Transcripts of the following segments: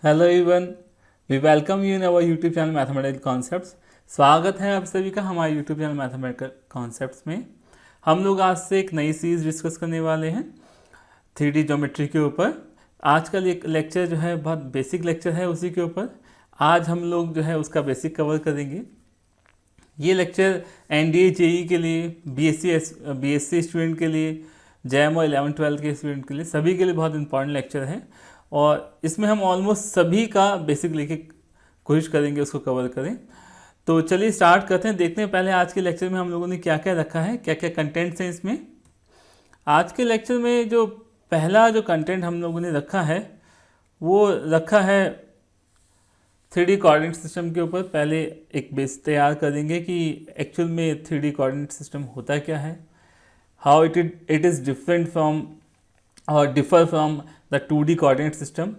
Hello everyone, we welcome you in our YouTube channel mathematical concepts. स्वागत है आप सभी का हमारे यूट्यूब चैनल मैथमेटिकल कॉन्सेप्ट्स में। हम लोग आज से एक नई सीरीज डिस्कस करने वाले हैं 3D ज्योमेट्री के ऊपर। आज का लेक्चर जो है बहुत बेसिक लेक्चर है, उसी के ऊपर आज हम लोग जो है उसका बेसिक कवर करेंगे। ये लेक्चर NDA JEE के लिए, BSc स्टूडेंट के लिए, JAM और 11-12 के स्टूडेंट के लिए, सभी के लिए बहुत इंपॉर्टेंट लेक्चर है और इसमें हम ऑलमोस्ट सभी का बेसिक लेके कोशिश करेंगे उसको कवर करें। तो चलिए स्टार्ट करते हैं, देखते हैं पहले आज के लेक्चर में हम लोगों ने क्या क्या रखा है, क्या क्या कंटेंट्स हैं इसमें। आज के लेक्चर में जो पहला जो कंटेंट हम लोगों ने रखा है वो रखा है 3D कोऑर्डिनेट सिस्टम के ऊपर। पहले एक बेस तैयार करेंगे कि एक्चुअल में 3D कोऑर्डिनेट सिस्टम होता क्या है, how it is different from और differ from the 2D coordinate system.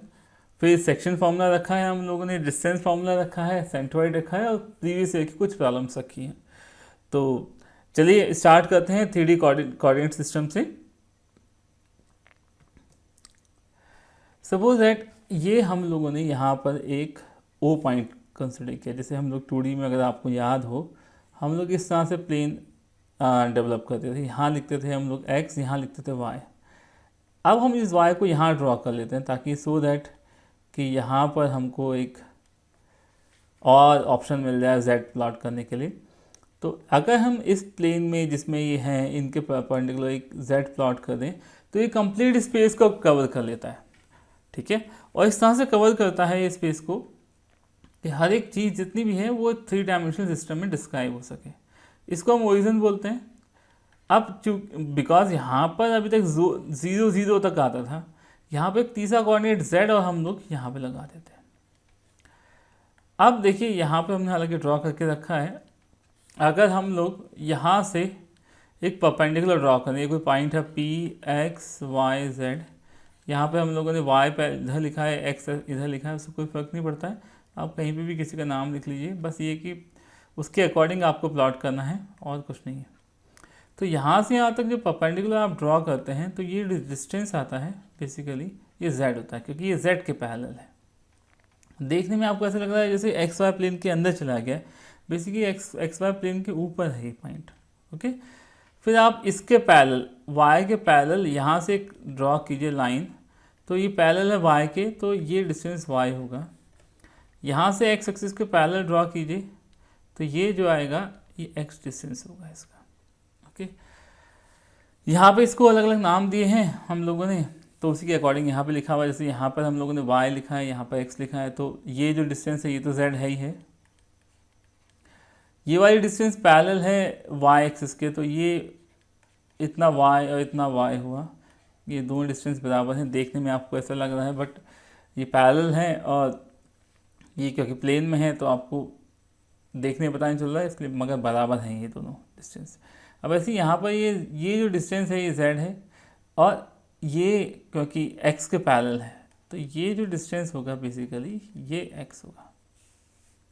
फिर सेक्शन फार्मूला रखा है हम लोगों ने, डिस्टेंस फार्मूला रखा है, सेंट्रॉइड रखा है और प्रीवियस ईयर की कुछ प्रॉब्लम्स रखी हैं। तो चलिए स्टार्ट करते हैं 3D कोऑर्डिनेट सिस्टम से। सपोज दैट ये हम लोगों ने यहाँ पर एक O पॉइंट कंसिडर किया। जैसे हम लोग 2D में, अगर आपको याद हो, हम लोग इस तरह से प्लेन डेवलप करते थे। यहाँ लिखते थे हम लोग x, यहाँ लिखते थे y। अब हम इस y को यहाँ ड्रॉ कर लेते हैं ताकि सो दैट कि यहाँ पर हमको एक और ऑप्शन मिल जाए z प्लॉट करने के लिए। तो अगर हम इस प्लेन में जिसमें ये हैं इनके परपेंडिकुलर एक z प्लॉट कर दें तो ये कंप्लीट स्पेस को कवर कर लेता है, ठीक है। और इस तरह से कवर करता है ये स्पेस को कि हर एक चीज़ जितनी भी है वो 3 डायमेंशनल सिस्टम में डिस्क्राइब हो सके। इसको हम ओरिजिन बोलते हैं। अब बिकॉज यहाँ पर अभी तक 0 0 तक आता था, यहाँ पे एक तीसरा कोऑर्डिनेट z और हम लोग यहाँ पे लगा देते हैं। अब देखिए यहाँ पे हमने हालांकि ड्रॉ करके रखा है। अगर हम लोग यहाँ से एक परपेंडिकुलर ड्रॉ करें, कोई पॉइंट है P x y z, यहाँ पे हम लोगों ने y पे इधर लिखा है, x इधर लिखा है, उससे कोई फ़र्क नहीं पड़ता है। आप कहीं पे भी किसी का नाम लिख लीजिए, बस ये कि उसके अकॉर्डिंग आपको प्लॉट करना है और कुछ नहीं है। तो यहाँ से यहाँ तक जो परपेंडिकुलर आप ड्रॉ करते हैं तो ये डिस्टेंस आता है, बेसिकली ये z होता है क्योंकि ये z के पैरेलल है। देखने में आपको ऐसा लग रहा है जैसे एक्स वाई प्लेन के अंदर चला गया, बेसिकली एक्स वाई प्लेन के ऊपर है ये पॉइंट, ओके। फिर आप इसके पैरेलल, y के पैरेलल यहाँ से एक ड्रॉ कीजिए लाइन, तो ये पैरेलल है y के, तो ये डिस्टेंस y होगा। यहाँ से x एक्सिस के पैरेलल ड्रॉ कीजिए तो ये जो आएगा ये x डिस्टेंस होगा इसका, ओके। यहाँ पे इसको अलग अलग नाम दिए हैं हम लोगों ने, तो उसी के अकॉर्डिंग यहाँ पे लिखा हुआ है। जैसे यहाँ पर हम लोगों ने y लिखा है, यहाँ पर x लिखा है, तो ये जो डिस्टेंस है ये तो z है ही है। ये वाली डिस्टेंस पैरेलल है y एक्सिस के, तो ये इतना y और इतना y हुआ। ये दोनों डिस्टेंस बराबर हैं। देखने में आपको ऐसा लग रहा है बट ये पैरेलल है और ये क्योंकि प्लेन में है तो आपको देखने में पता नहीं चल रहा है इसलिए, मगर बराबर हैं ये दोनों डिस्टेंस। अब ऐसे यहाँ पर ये जो डिस्टेंस है ये z है और ये क्योंकि x के पैरेलल है तो ये जो डिस्टेंस होगा बेसिकली ये x होगा।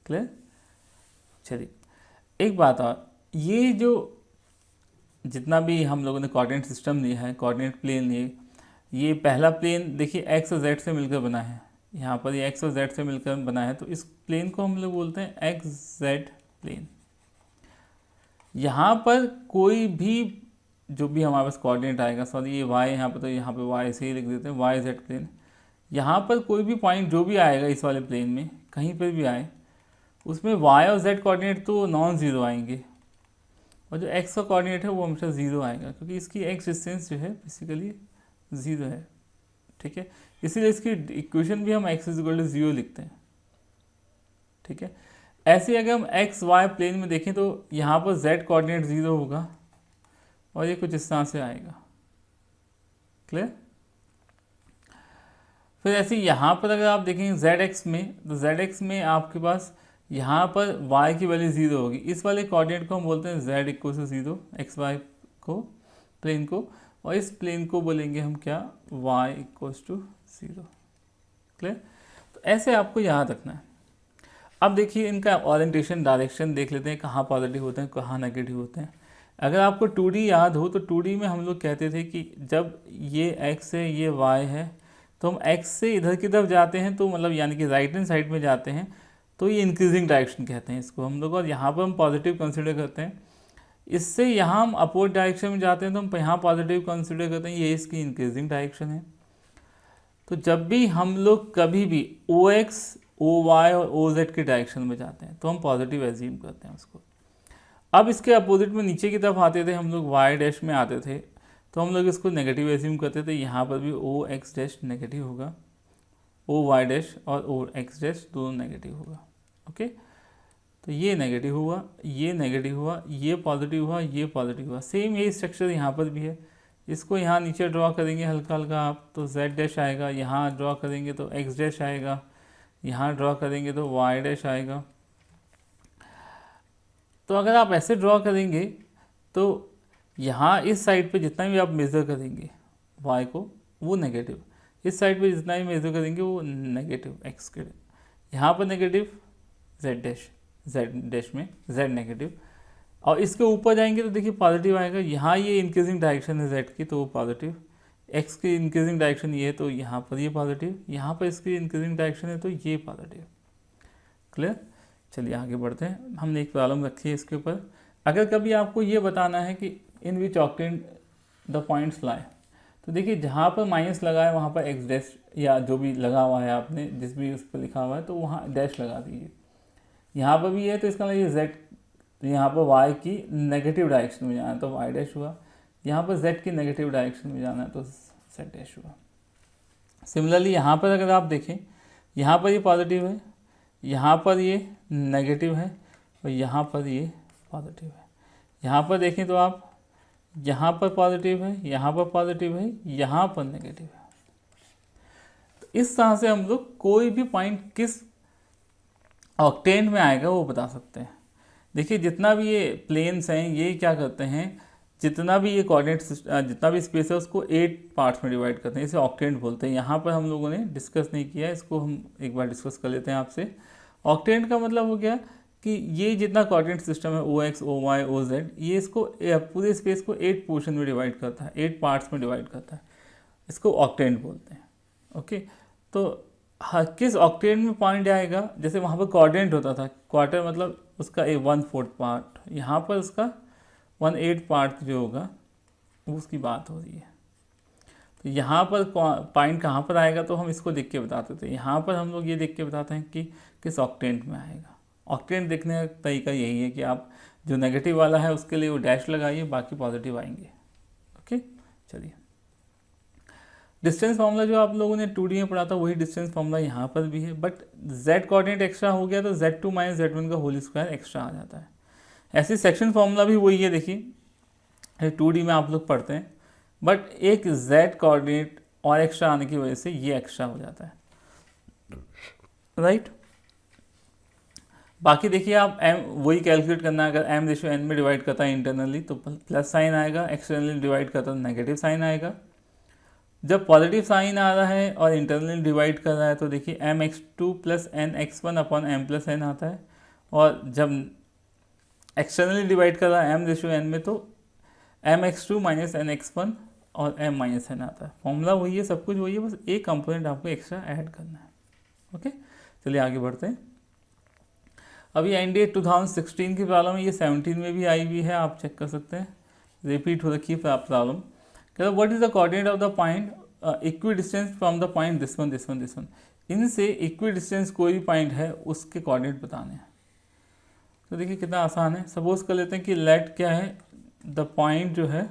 क्लियर? चलिए एक बात और, ये जो जितना भी हम लोगों ने कोऑर्डिनेट सिस्टम लिया है, कोऑर्डिनेट प्लेन लिए, ये पहला प्लेन देखिए x और z से मिलकर बना है। यहाँ पर ये x और z से मिलकर बना है, तो इस प्लेन को हम लोग बोलते हैं एक्स जेड प्लेन। यहाँ पर कोई भी जो भी हमारे पास कोऑर्डिनेट आएगा, सॉरी ये y यहाँ पर, तो यहाँ पे y से ही लिख देते हैं वाई जेड प्लेन। यहाँ पर कोई भी पॉइंट जो भी आएगा इस वाले प्लेन में, कहीं पर भी आए, उसमें y और z कोऑर्डिनेट तो नॉन ज़ीरो आएंगे और जो x का कोऑर्डिनेट है वो हमेशा ज़ीरो आएगा क्योंकि इसकी x डिस्टेंस जो है बेसिकली ज़ीरो है, ठीक है। इसीलिए इसकी इक्वेशन भी हम x = 0 लिखते हैं, ठीक है। ऐसे अगर हम एक्स वाई प्लेन में देखें तो यहाँ पर z कोऑर्डिनेट 0 होगा और ये कुछ इस तरह से आएगा। क्लियर? फिर ऐसे यहाँ पर अगर आप देखें zx में, तो zx में आपके पास यहाँ पर y की वैल्यू 0 होगी। इस वाले कोऑर्डिनेट को हम बोलते हैं z = 0, एक्स वाई को, प्लेन को, और इस प्लेन को बोलेंगे हम क्या, y = 0। क्लियर? तो ऐसे आपको याद रखना है। अब देखिए इनका ओरिएंटेशन, डायरेक्शन देख लेते हैं, कहाँ पॉजिटिव होते हैं कहाँ नेगेटिव होते हैं। अगर आपको 2D याद हो तो 2D में हम लोग कहते थे कि जब ये x है ये y है तो हम x से इधर की तरफ जाते हैं तो मतलब यानी कि राइट हैंड साइड में जाते हैं तो ये इंक्रीजिंग डायरेक्शन कहते हैं इसको हम लोग, और यहाँ पर हम पॉजिटिव कंसिडर करते हैं। इससे यहाँ हम अपवर्ड डायरेक्शन में जाते हैं तो हम यहाँ पॉजिटिव कंसिडर करते हैं, ये इसकी इंक्रीजिंग डायरेक्शन है। तो जब भी हम लोग कभी भी OX, OY और OZ के डायरेक्शन में जाते हैं तो हम पॉजिटिव एज्यूम करते हैं उसको। अब इसके अपोजिट में नीचे की तरफ आते थे हम लोग, Y डैश में आते थे तो हम लोग इसको नेगेटिव एज्यूम करते थे। यहाँ पर भी OX डैश नेगेटिव होगा, OY डैश और OX डैश दोनों नेगेटिव होगा। ओके, तो ये नेगेटिव हुआ, ये नेगेटिव हुआ, ये पॉजिटिव हुआ, ये पॉजिटिव हुआ। सेम यही स्ट्रक्चर यहाँ पर भी है। इसको यहाँ नीचे ड्रॉ करेंगे हल्का हल्का आप तो Z डैश आएगा, यहाँ ड्रॉ करेंगे तो X डैश आएगा, यहाँ ड्रॉ करेंगे तो Y डैश आएगा। तो अगर आप ऐसे ड्रॉ करेंगे तो यहाँ इस साइड पे जितना भी आप मेज़र करेंगे Y को वो नेगेटिव, इस साइड पे जितना भी मेज़र करेंगे वो नेगेटिव X के, यहाँ पर नेगेटिव Z डैश में Z नेगेटिव, और इसके ऊपर जाएंगे तो देखिए पॉजिटिव आएगा। यहाँ ये इंक्रीजिंग डायरेक्शन है Z की तो वो पॉजिटिव, X की इंक्रीजिंग डायरेक्शन ये है तो यहाँ पर ये पॉजिटिव, यहाँ पर इसकी इंक्रीजिंग डायरेक्शन है तो ये पॉजिटिव। क्लियर? चलिए आगे बढ़ते हैं। हमने एक प्रॉब्लम रखी है इसके ऊपर। अगर कभी आपको ये बताना है कि इन विच ऑक्टेंट द पॉइंट्स लाई, तो देखिए जहाँ पर माइनस लगा है वहाँ पर X डैश या जो भी लगा हुआ है आपने जिस भी उस पर लिखा हुआ है तो वहाँ डैश लगा दीजिए। यहाँ पर भी है तो इसका मतलब ये Z, तो यहाँ पर Y की नेगेटिव डायरेक्शन में जाना है तो Y डैश हुआ, यहाँ पर Z की नेगेटिव डायरेक्शन में जाना है तो Z डैश हुआ। सिमिलरली यहाँ पर अगर आप देखें, यहाँ पर ये पॉजिटिव है, यहाँ पर ये नेगेटिव है और यहाँ पर ये पॉजिटिव है। यहाँ पर देखें तो आप यहाँ पर पॉजिटिव है, यहाँ पर पॉजिटिव है, यहाँ पर नेगेटिव है। तो इस तरह से हम लोग कोई भी पॉइंट किस ऑक्टेंट में आएगा वो बता सकते हैं। देखिए जितना भी ये प्लेन्स हैं ये क्या करते हैं, जितना भी ये कोऑर्डिनेट जितना भी स्पेस है उसको 8 पार्ट्स में डिवाइड करते हैं, इसे ऑक्टेंट बोलते हैं। यहाँ पर हम लोगों ने डिस्कस नहीं किया, इसको हम एक बार डिस्कस कर लेते हैं आपसे। ऑक्टेंट का मतलब हो गया कि ये जितना कोऑर्डिनेट सिस्टम है OX, OY, OZ, ये इसको पूरे स्पेस को 8 पोर्शन में डिवाइड करता है, 8 पार्ट्स में डिवाइड करता है, इसको ऑक्टेंट बोलते हैं। ओके, तो किस ऑक्टेंट में पॉइंट आएगा, जैसे वहाँ पर कोऑर्डिनेट होता था, क्वार्टर मतलब उसका 1/4 पार्ट, यहाँ पर उसका 1/8 पार्ट जो होगा उसकी बात हो रही है। तो यहाँ पर पॉइंट कहाँ पर आएगा तो हम इसको देख के बताते थे। यहाँ पर हम लोग ये देख के बताते हैं कि किस ऑक्टेंट में आएगा। ऑक्टेंट देखने का तरीका यही है कि आप जो नेगेटिव वाला है उसके लिए वो डैश लगाइए, बाकी पॉजिटिव आएंगे। ओके, चलिए डिस्टेंस फार्मूला जो आप लोगों ने 2D में पढ़ा था वही डिस्टेंस फार्मूला यहाँ पर भी है, बट Z कोऑर्डिनेट एक्स्ट्रा हो गया तो Z2 - Z1 का होल स्क्वायर एक्स्ट्रा आ जाता है। ऐसे सेक्शन फार्मूला भी वही है, देखिए 2D में आप लोग पढ़ते हैं, बट एक Z कोऑर्डिनेट और एक्स्ट्रा आने की वजह से ये एक्स्ट्रा हो जाता है, राइट। बाकी देखिए आप m वही कैलकुलेट करना है, अगर m/n में डिवाइड करता है इंटरनली तो प्लस साइन आएगा, एक्सटर्नली डिवाइड करता है तो नेगेटिव साइन आएगा। जब पॉजिटिव साइन आ रहा है और इंटरनली डिवाइड कर रहा है तो देखिए mx2 + nx1 / m+n आता है, और जब एक्सटर्नली डिवाइड कर रहा है m/n में तो mx2 - nx1 और m-n आता है। फॉर्मूला वही है, सब कुछ वही है, बस एक कंपोनेंट आपको एक्स्ट्रा ऐड करना है। ओके, चलिए आगे बढ़ते हैं। अभी एनडीए 2016 की प्रॉब्लम है, ये 17 में भी आई हुई है, आप चेक कर सकते हैं, रिपीट हो रखी है प्रॉब्लम। कहता what is the coordinate of the point equi distance from the point this one. इनसे इक्वी डिस्टेंस कोई भी पॉइंट है उसके कोऑर्डिनेट बताने हैं। तो देखिए कितना आसान है। सपोज कर लेते हैं कि लेट क्या है, द पॉइंट जो है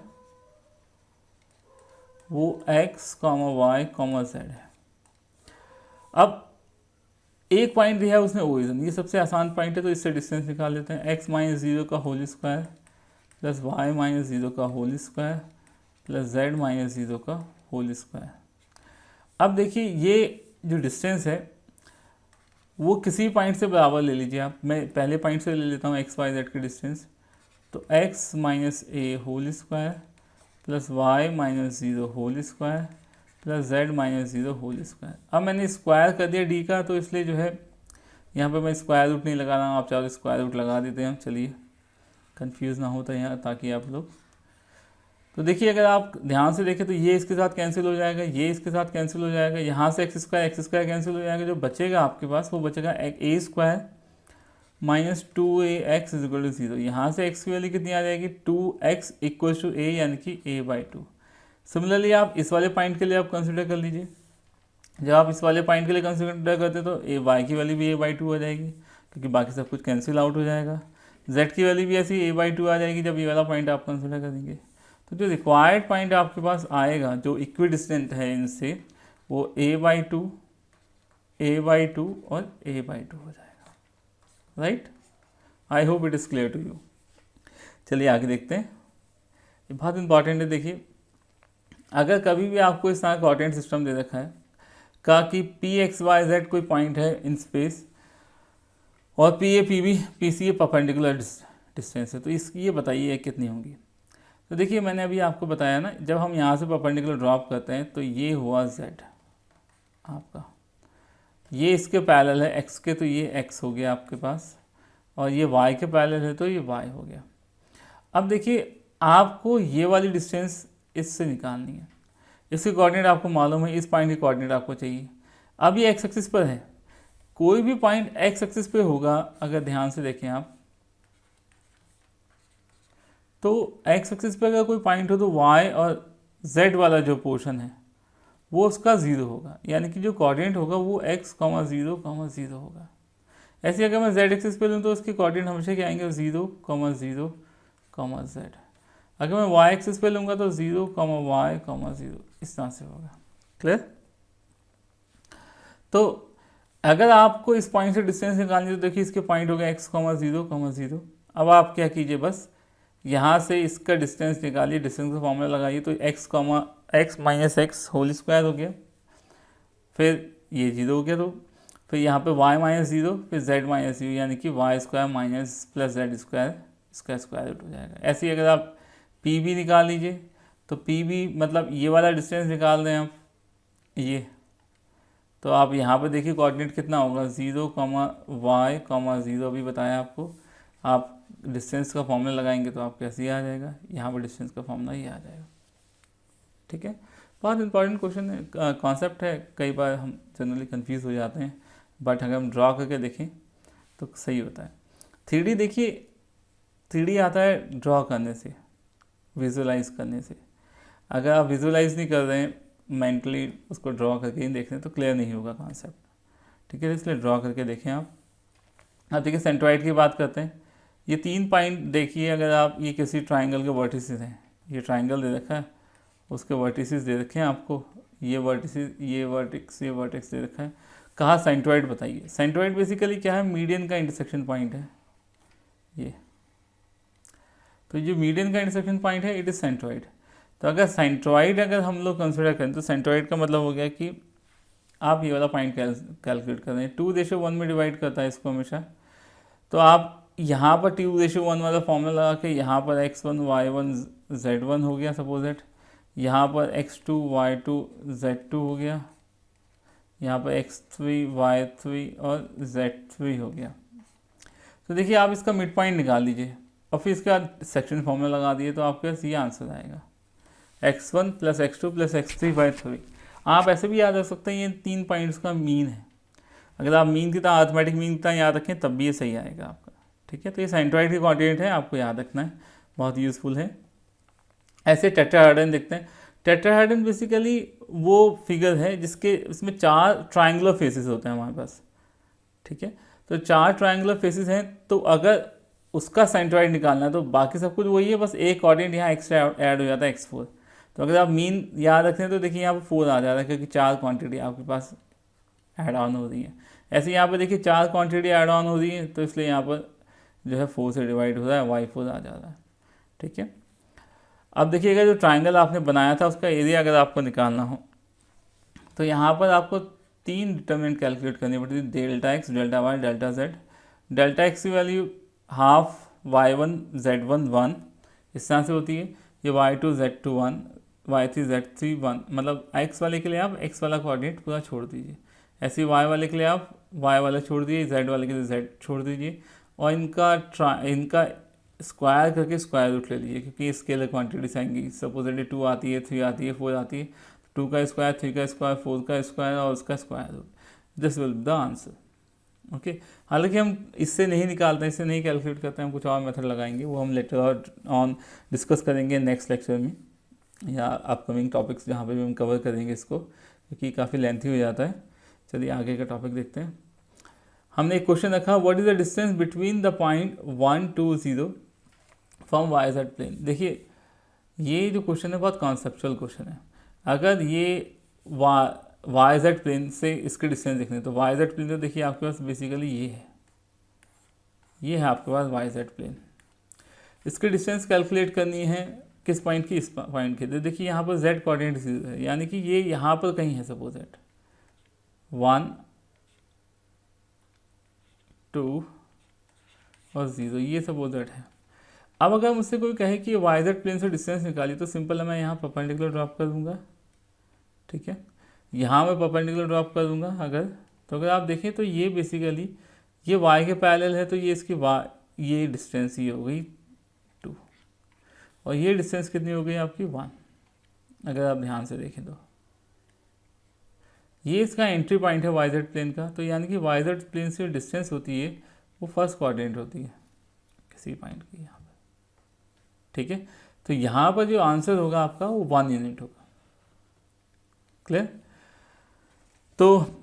वो x, y, z है। अब एक पॉइंट दिया है उसने ओरिजिन, ये सबसे आसान पॉइंट है तो इससे डिस्टेंस निकाल लेते हैं। x - 0 का होल स्क्वायर प्लस y - 0 का होल स्क्वायर प्लस z - 0 का होल स्क्वायर। अब देखिए ये जो डिस्टेंस है वो किसी पॉइंट से बराबर ले लीजिए आप। मैं पहले पॉइंट से ले लेता हूँ x, y, z की डिस्टेंस, तो x - a whole square plus y - 0 whole square plus z - 0 whole square. अब मैंने स्क्वायर कर दिया d का, तो इसलिए जो है यहाँ पे मैं स्क्वायर रूट नहीं लगा रहा हूँ, आप चाहो स्क्वायर रूट लगा देते हैं। चलिए कंफ्यूज ना होता यहाँ, ताकि आप लोग तो देखिए अगर आप ध्यान से देखें तो ये इसके साथ कैंसिल हो जाएगा, ये इसके साथ कैंसिल हो जाएगा, यहाँ से एक्स स्क्वायर कैंसिल हो जाएगा, जो बचेगा आपके पास वो बचेगा a square minus 2ax is equal to 0। यहाँ से x की वैल्यू कितनी आ जाएगी 2x इक्वल टू a यानी कि a/2। सिमिलरली आप इस वाले पॉइंट के लिए आप कंसिडर कर लीजिए, जब आप इस वाले पॉइंट के लिए कंसिडर करते तो y की वैल्यू भी a/2 हो जाएगी क्योंकि बाकी सब कुछ कैंसिल आउट हो जाएगा। z की वैल्यू भी ऐसी a/2 आ जाएगी जब ये वाला पॉइंट आप कंसिडर करेंगे। तो जो रिक्वायर्ड पॉइंट आपके पास आएगा जो इक्वी डिस्टेंट है इनसे, वो a/2 और a/2 हो जाएगा। Right, I hope it is clear to you. चलिए आगे देखते हैं, ये बहुत इंपॉर्टेंट है। देखिए अगर कभी भी आपको इस तरह कोऑर्डिनेट सिस्टम दे रखा है का कि p(x,y,z) कोई पॉइंट है इन स्पेस और p a p b p c a perpendicular distance है, तो इसकी ये बताइए कितनी होंगी। तो देखिए मैंने अभी आपको बताया ना, जब हम यहाँ से परपेंडिकुलर ड्रॉप करते हैं तो ये हुआ z आपका, ये इसके पैरेलल है x के, तो ये x हो गया आपके पास, और ये y के पैरेलल है तो ये y हो गया। अब देखिए आपको ये वाली डिस्टेंस इससे निकालनी है, इसके कोऑर्डिनेट आपको मालूम है, इस पॉइंट की कोऑर्डिनेट आपको चाहिए। अब ये x एक्सिस पर है, कोई भी पॉइंट x एक्सिस पे होगा अगर ध्यान से देखें आप, तो x एक्सिस पे अगर कोई पॉइंट हो तो y और z वाला जो पोर्शन है वो उसका 0 होगा, यानी कि जो कोऑर्डिनेट होगा वो x, 0, 0 होगा। ऐसे अगर मैं z एक्सिस पे लूँ तो उसके कोऑर्डिनेट हमेशा क्या आएंगे 0, 0, z। अगर मैं y एक्सिस पे लूँगा तो 0, y, 0, इस तरह से होगा। क्लियर? तो अगर आपको इस पॉइंट से डिस्टेंस निकालनी है तो देखिए इसके पॉइंट हो गया x, 0, 0। अब आप क्या कीजिए, बस यहाँ से इसका डिस्टेंस निकालिए, डिस्टेंस का फॉर्मूला लगाइए, तो x minus x whole square हो गया, फिर ये 0 हो गया, तो फिर यहाँ पे y माइनस 0, फिर z माइनस 0, यानी कि y square minus plus z square, इसका स्क्वायर रूट हो जाएगा। ऐसे ही अगर आप पी भी निकाल लीजिए तो पी भी मतलब ये वाला डिस्टेंस निकाल दें आप, ये तो आप यहाँ पे देखिए कोऑर्डिनेट कितना होगा 0, y, 0 अभी बताया आपको। आप डिस्टेंस का फॉर्मूला लगाएंगे तो आप कैसे ही आ जाएगा, यहाँ पर डिस्टेंस का फॉर्मूला ही आ जाएगा। ठीक है, बहुत इंपॉर्टेंट क्वेश्चन है, कॉन्सेप्ट है, कई बार हम जनरली कंफ्यूज हो जाते हैं, बट अगर हम ड्रॉ करके देखें तो सही होता है। 3D देखिए, 3D आता है ड्रॉ करने से, विजुअलाइज करने से। अगर आप विजुअलाइज नहीं कर रहे हैं, मेंटली उसको ड्रॉ करके ही देख रहे हैं तो क्लियर नहीं होगा कॉन्सेप्ट। ठीक है, इसलिए ड्रॉ करके देखें आप। अब देखिए सेंट्रॉइड की बात करते हैं। ये 3 पॉइंट देखिए, अगर आप ये किसी ट्राइंगल के वर्टिसेस हैं, ये ट्राइंगल दे रखा है, उसके वर्टिसेस दे रखे हैं आपको, ये वर्टिसेस, ये वर्टेक्स दे रखा है। कहाँ सेंट्रॉइड बताइए। सेंट्रॉइड बेसिकली क्या है, मीडियन का इंटरसेक्शन पॉइंट है ये, तो जो मीडियन का इंटरसेक्शन पॉइंट है इट इज़ सेंट्रॉइड। तो अगर सेंट्रॉइड अगर हम लोग कंसिडर करें तो सेंट्रॉइड का मतलब हो गया कि आप ये वाला पॉइंट कैलकुलेट कर रहे हैं, 2:1 में डिवाइड करता है इसको हमेशा। तो आप यहाँ पर 2:1 वाला फॉर्मूला लगा के यहाँ पर x1, y1, z1 हो गया सपोज दैट, यहाँ पर x2, y2, z2 हो गया, यहाँ पर x3, y3 और z3 हो गया। तो देखिए आप इसका मिड पॉइंट निकाल लीजिए और फिर इसका सेक्शन फॉर्मूला लगा दिए तो आपके पास ये आंसर आएगा, x1 plus x2 plus x3/3। आप ऐसे भी याद रख सकते हैं, ये 3 पॉइंट्स का मीन है। अगर आप मीन की तरह अर्थमेटिक मीन की तरह याद रखें तब भी ये सही आएगा आपका। ठीक है, तो ये सेंट्रॉइड की कोऑर्डिनेट है, आपको याद रखना है, बहुत यूज़फुल है। ऐसे टेट्राहेड्रन देखते हैं। टेट्राहेड्रन बेसिकली वो फिगर है जिसके इसमें 4 ट्रायंगुलर फेसेस होते हैं हमारे पास। ठीक है, तो 4 ट्रायंगुलर फेसेस हैं, तो अगर उसका सेंट्रॉइड निकालना है तो बाकी सब कुछ वही है, बस एक कोऑर्डिनेट यहाँ एक्स्ट्रा ऐड हो जाता है x4। तो अगर आप मीन याद रखें तो देखिए यहाँ पर 4 आ जाता है क्योंकि 4 क्वांटिटी आपके पास ऐड ऑन हो रही है। ऐसे यहाँ पर देखिए 4 क्वांटिटी ऐड ऑन हो रही है, तो इसलिए यहाँ पर जो है 4 से डिवाइड हो रहा है, y4 आ जा रहा है। ठीक है, अब देखिएगा जो ट्राइंगल आपने बनाया था उसका एरिया अगर आपको निकालना हो तो यहाँ पर आपको 3 डिटर्मिनेंट कैलकुलेट करनी पड़ती है, delta x, delta y, delta z। Delta x की वैल्यू हाफ y1 z1 1 इस तरह से होती है, ये y2 z2 1, y3 z3 1, मतलब x वाले के लिए आप x वाला कोऑर्डिनेट पूरा छोड़ दीजिए, ऐसे ही y वाले के लिए आप y वाला छोड़ दीजिए, z वाले के लिए z छोड़ दीजिए, और इनका स्क्वायर करके स्क्वायर रूट ले लीजिए, क्योंकि स्केलर क्वांटिटीज आएंगी। सपोजिटली 2 आती है, 3 आती है, 4 आती है, 2 का स्क्वायर, 3 का स्क्वायर, 4 का स्क्वायर और उसका square root, this will be the answer. Okay, हालांकि हम इससे नहीं निकालते हैं, इससे नहीं कैलकुलेट करते हैं, हम कुछ और मेथड लगाएंगे, वो हम लेटर ऑन डिस्कस करेंगे नेक्स्ट लेक्चर में या अपकमिंग टॉपिक्स जहाँ पे भी हम कवर करेंगे इसको, क्योंकि काफ़ी लेंथी हो जाता है। चलिए आगे का टॉपिक देखते हैं। हमने एक क्वेश्चन रखा, what is the distance between the point 1 2 0 from y z plane. देखिए ये जो क्वेश्चन है बहुत कॉन्सेप्चुअल क्वेश्चन है। अगर ये वाई जेड प्लेन से इसके डिस्टेंस देखने, तो वाई जेड प्लेन तो देखिए आपके पास बेसिकली ये है आपके पास वाई जेड प्लेन। इसकी डिस्टेंस कैलकुलेट करनी है किस पॉइंट की, इस पॉइंट की। तो देखिए यहाँ पर जेड कोऑर्डिनेट 0 है, यानी कि ये यहाँ पर कहीं है, सपोज दैट 1 2 और 0, ये सपोज दैट है। अब अगर मुझसे कोई कहे कि वाई जेड प्लेन से डिस्टेंस निकालिए, तो सिंपल है, मैं यहाँ परपेंडिकुलर ड्रॉप कर दूंगा, ठीक है, यहाँ मैं परपेंडिकुलर ड्रॉप कर दूंगा। तो अगर आप देखें तो ये बेसिकली ये y के पैरेलल है, तो ये इसकी ये डिस्टेंस ये हो गई 2 और ये डिस्टेंस कितनी हो गई आपकी 1। अगर आप ध्यान से देखें तो ये इसका एंट्री पॉइंट है वाई जेड प्लेन का, तो यानी कि वाई जेड प्लेन से डिस्टेंस होती है वो फर्स्ट कोऑर्डिनेट होती है किसी पॉइंट की यहाँ पर, ठीक है। तो यहाँ पर जो आंसर होगा आपका वो 1 यूनिट होगा। क्लियर? तो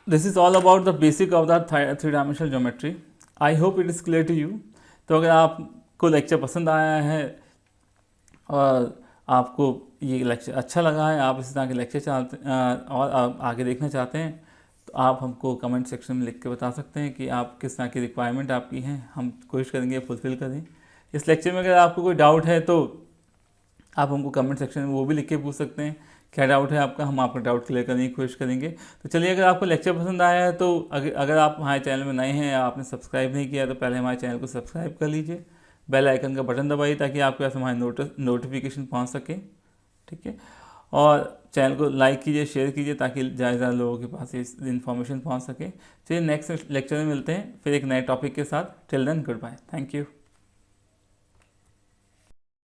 this is all about the basic of the 3 dimensional geometry. I hope it is clear to you. तो अगर आपको लेक्चर पसंद आया है और आपको ये लेक्चर अच्छा लगा है, आप इस तरह के लेक्चर चाहते और आप आगे देखना चाहते हैं, तो आप हमको कमेंट सेक्शन में लिख के बता सकते हैं कि आप किस तरह की रिक्वायरमेंट आपकी हैं, हम कोशिश करेंगे फुलफ़िल करें। इस लेक्चर में अगर आपको कोई डाउट है तो आप हमको कमेंट सेक्शन में वो भी लिख के पूछ सकते हैं, क्या डाउट है आपका, हम आपका डाउट क्लियर करने की कोशिश करेंगे। तो चलिए, अगर आपको लेक्चर पसंद आया है तो अगर आप हमारे चैनल में नए हैं या आपने सब्सक्राइब नहीं किया तो पहले हमारे चैनल को सब्सक्राइब कर लीजिए, बेल आइकन का बटन दबाइए ताकि आपके पास हमारे नोटिफिकेशन पहुंच सके, ठीक है। और चैनल को लाइक कीजिए, शेयर कीजिए ताकि ज़्यादा लोगों के पास इस इन्फॉर्मेशन पहुँच सके। चलिए नेक्स्ट लेक्चर में मिलते हैं फिर एक नए टॉपिक के साथ। Till then goodbye, thank you.